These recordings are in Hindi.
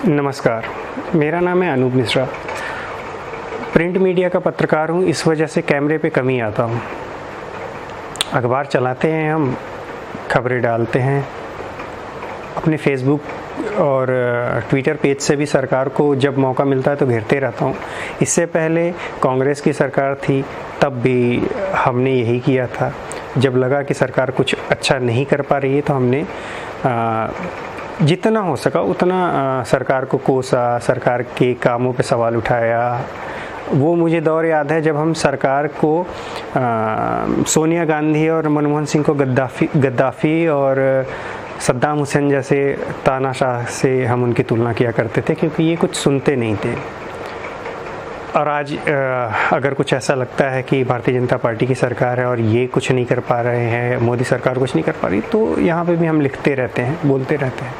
नमस्कार, मेरा नाम है अनूप मिश्रा। प्रिंट मीडिया का पत्रकार हूँ, इस वजह से कैमरे पे कम ही आता हूँ। अखबार चलाते हैं, हम खबरें डालते हैं। अपने फेसबुक और ट्विटर पेज से भी सरकार को जब मौका मिलता है तो घेरते रहता हूँ। इससे पहले कांग्रेस की सरकार थी, तब भी हमने यही किया था। जब लगा कि सरकार कुछ अच्छा नहीं कर पा रही है तो हमने जितना हो सका उतना सरकार को कोसा, सरकार के कामों पे सवाल उठाया। वो मुझे दौर याद है जब हम सरकार को सोनिया गांधी और मनमोहन सिंह को गद्दाफ़ी और सद्दाम हुसैन जैसे तानाशाह से हम उनकी तुलना किया करते थे, क्योंकि ये कुछ सुनते नहीं थे। और आज अगर कुछ ऐसा लगता है कि भारतीय जनता पार्टी की सरकार है और ये कुछ नहीं कर पा रहे हैं, मोदी सरकार कुछ नहीं कर पा रही, तो यहाँ पे भी हम लिखते रहते हैं, बोलते रहते हैं।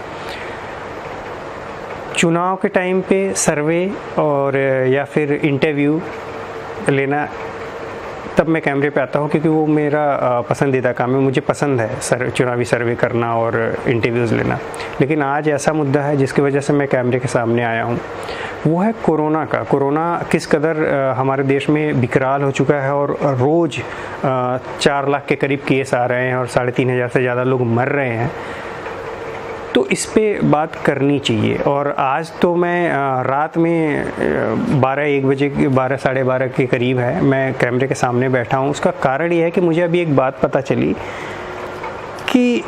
चुनाव के टाइम पे सर्वे और या फिर इंटरव्यू लेना, तब मैं कैमरे पे आता हूँ, क्योंकि वो मेरा पसंदीदा काम है। मुझे पसंद है चुनावी सर्वे करना और इंटरव्यूज़ लेना। लेकिन आज ऐसा मुद्दा है जिसकी वजह से मैं कैमरे के सामने आया हूँ, वो है कोरोना का। कोरोना किस कदर हमारे देश में विकराल हो चुका है और रोज़ 4 लाख के करीब केस आ रहे हैं और 3,500 से ज़्यादा लोग मर रहे हैं। तो इस पे बात करनी चाहिए। और आज तो मैं रात में 12-1 बजे, 12 साढ़े 12 के करीब है, मैं कैमरे के सामने बैठा हूँ। उसका कारण ये है कि मुझे अभी एक बात पता चली कि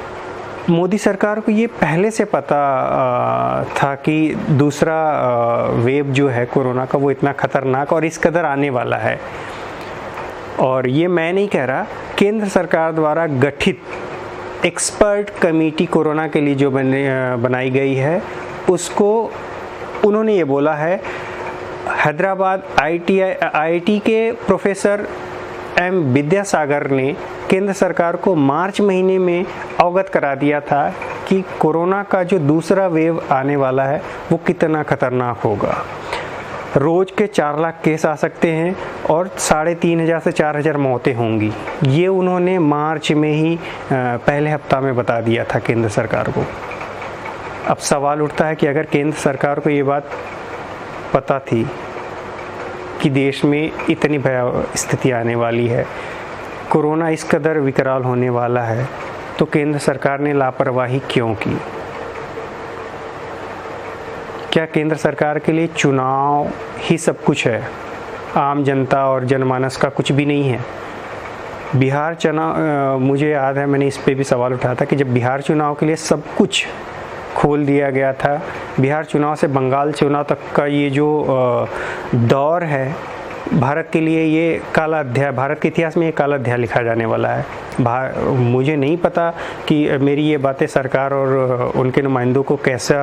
मोदी सरकार को ये पहले से पता था कि दूसरा वेव जो है कोरोना का वो इतना ख़तरनाक और इस कदर आने वाला है। और ये मैं नहीं कह रहा, केंद्र सरकार द्वारा गठित एक्सपर्ट कमेटी कोरोना के लिए जो बनाई गई है, उसको उन्होंने ये बोला है। हैदराबाद IIT के प्रोफेसर M विद्यासागर ने केंद्र सरकार को मार्च महीने में अवगत करा दिया था कि कोरोना का जो दूसरा वेव आने वाला है वो कितना खतरनाक होगा। रोज़ के 4 लाख केस आ सकते हैं और 3,500 से 4,000 मौतें होंगी। ये उन्होंने मार्च में ही पहले हफ्ता में बता दिया था केंद्र सरकार को। अब सवाल उठता है कि अगर केंद्र सरकार को ये बात पता थी कि देश में इतनी भयावह स्थिति आने वाली है, कोरोना इस कदर विकराल होने वाला है, तो केंद्र सरकार ने लापरवाही क्यों की? क्या केंद्र सरकार के लिए चुनाव ही सब कुछ है? आम जनता और जनमानस का कुछ भी नहीं है? बिहार चुनाव, मुझे याद है मैंने इस पे भी सवाल उठाया था कि जब बिहार चुनाव के लिए सब कुछ खोल दिया गया था, बिहार चुनाव से बंगाल चुनाव तक का ये जो दौर है, भारत के लिए ये काला अध्याय, भारत के इतिहास में ये काला अध्याय लिखा जाने वाला है। मुझे नहीं पता कि मेरी ये बातें सरकार और उनके नुमाइंदों को कैसा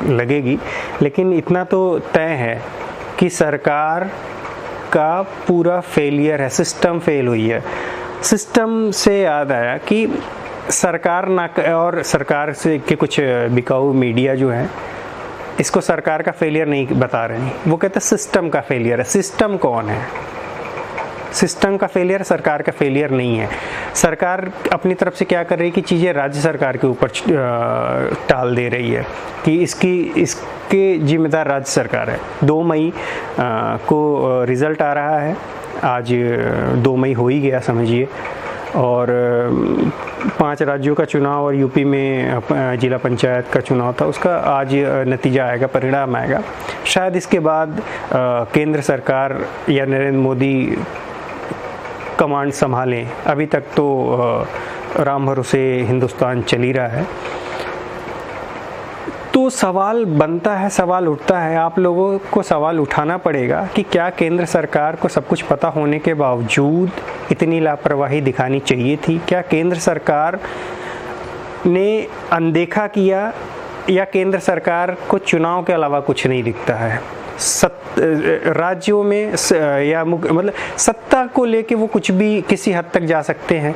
लगेगी, लेकिन इतना तो तय है कि सरकार का पूरा फेलियर है, सिस्टम फेल हुई है। सिस्टम से याद आया कि सरकार और सरकार से के कुछ बिकाऊ मीडिया जो है, इसको सरकार का फेलियर नहीं बता रहे हैं, वो कहते हैं सिस्टम का फेलियर है। सिस्टम कौन है? सिस्टम का फेलियर, सरकार का फेलियर नहीं है। सरकार अपनी तरफ से क्या कर रही है कि चीज़ें राज्य सरकार के ऊपर टाल दे रही है कि इसके जिम्मेदार राज्य सरकार है। 2 मई को रिज़ल्ट आ रहा है, आज 2 मई हो ही गया समझिए, और 5 राज्यों का चुनाव और यूपी में जिला पंचायत का चुनाव था, उसका आज नतीजा आएगा, परिणाम आएगा। शायद इसके बाद केंद्र सरकार या नरेंद्र मोदी कमांड संभालें। अभी तक तो राम भरोसे हिंदुस्तान चल ही रहा है। तो सवाल बनता है, सवाल उठता है, आप लोगों को सवाल उठाना पड़ेगा कि क्या केंद्र सरकार को सब कुछ पता होने के बावजूद इतनी लापरवाही दिखानी चाहिए थी? क्या केंद्र सरकार ने अनदेखा किया, या केंद्र सरकार को चुनाव के अलावा कुछ नहीं दिखता है? राज्यों में या मतलब सत्ता को लेके वो कुछ भी किसी हद तक जा सकते हैं।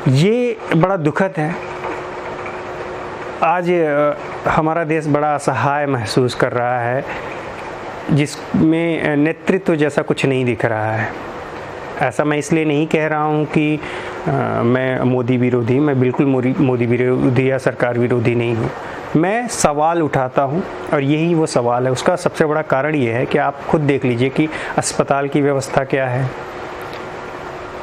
ये बड़ा दुखद है। आज हमारा देश बड़ा असहाय महसूस कर रहा है, जिसमें नेतृत्व जैसा कुछ नहीं दिख रहा है। ऐसा मैं इसलिए नहीं कह रहा हूँ कि मैं मोदी विरोधी, मैं बिल्कुल मोदी विरोधी या सरकार विरोधी नहीं हूँ। मैं सवाल उठाता हूँ और यही वो सवाल है। उसका सबसे बड़ा कारण ये है कि आप खुद देख लीजिए कि अस्पताल की व्यवस्था क्या है,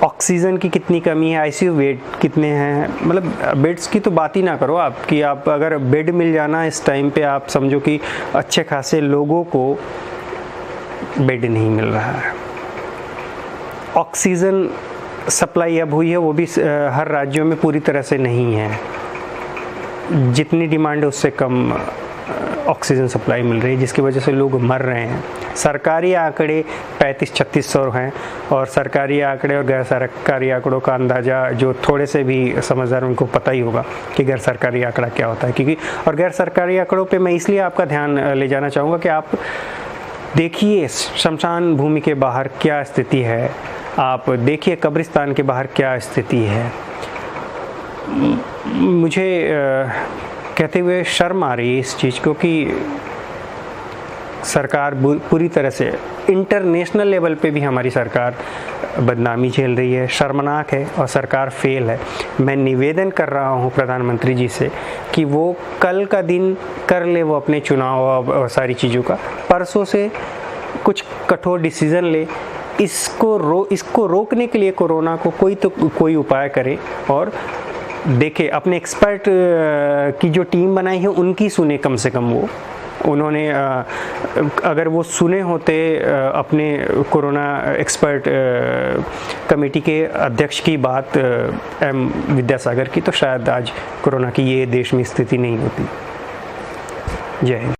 ऑक्सीजन की कितनी कमी है, आईसीयू बेड कितने हैं, मतलब बेड्स की तो बात ही ना करो आप कि आप अगर बेड मिल जाना इस टाइम पे, आप समझो कि अच्छे खासे लोगों को बेड नहीं मिल रहा है। ऑक्सीजन सप्लाई अब हुई है वो भी हर राज्यों में पूरी तरह से नहीं है, जितनी डिमांड है उससे कम ऑक्सीजन सप्लाई मिल रही है, जिसकी वजह से लोग मर रहे हैं। सरकारी आंकड़े 3500-3600 हैं और सरकारी आंकड़े और गैर सरकारी आंकड़ों का अंदाज़ा जो थोड़े से भी समझदार उनको पता ही होगा कि गैर सरकारी आंकड़ा क्या होता है। क्योंकि और गैर सरकारी आंकड़ों पे मैं इसलिए आपका ध्यान ले जाना चाहूँगा कि आप देखिए शमशान भूमि के बाहर क्या स्थिति है, आप देखिए कब्रिस्तान के बाहर क्या स्थिति है। मुझे कहते हुए शर्म आ रही है इस चीज़ को कि सरकार पूरी तरह से इंटरनेशनल लेवल पे भी हमारी सरकार बदनामी झेल रही है, शर्मनाक है और सरकार फेल है। मैं निवेदन कर रहा हूँ प्रधानमंत्री जी से कि वो कल का दिन कर ले वो अपने चुनाव और सारी चीज़ों का, परसों से कुछ कठोर डिसीज़न ले, इसको रोकने के लिए कोरोना को कोई उपाय करे और देखे। अपने एक्सपर्ट की जो टीम बनाई है उनकी सुने, कम से कम वो उन्होंने अगर वो सुने होते अपने कोरोना एक्सपर्ट कमेटी के अध्यक्ष की बात एम विद्यासागर की, तो शायद आज कोरोना की ये देश में स्थिति नहीं होती। जय हिंद।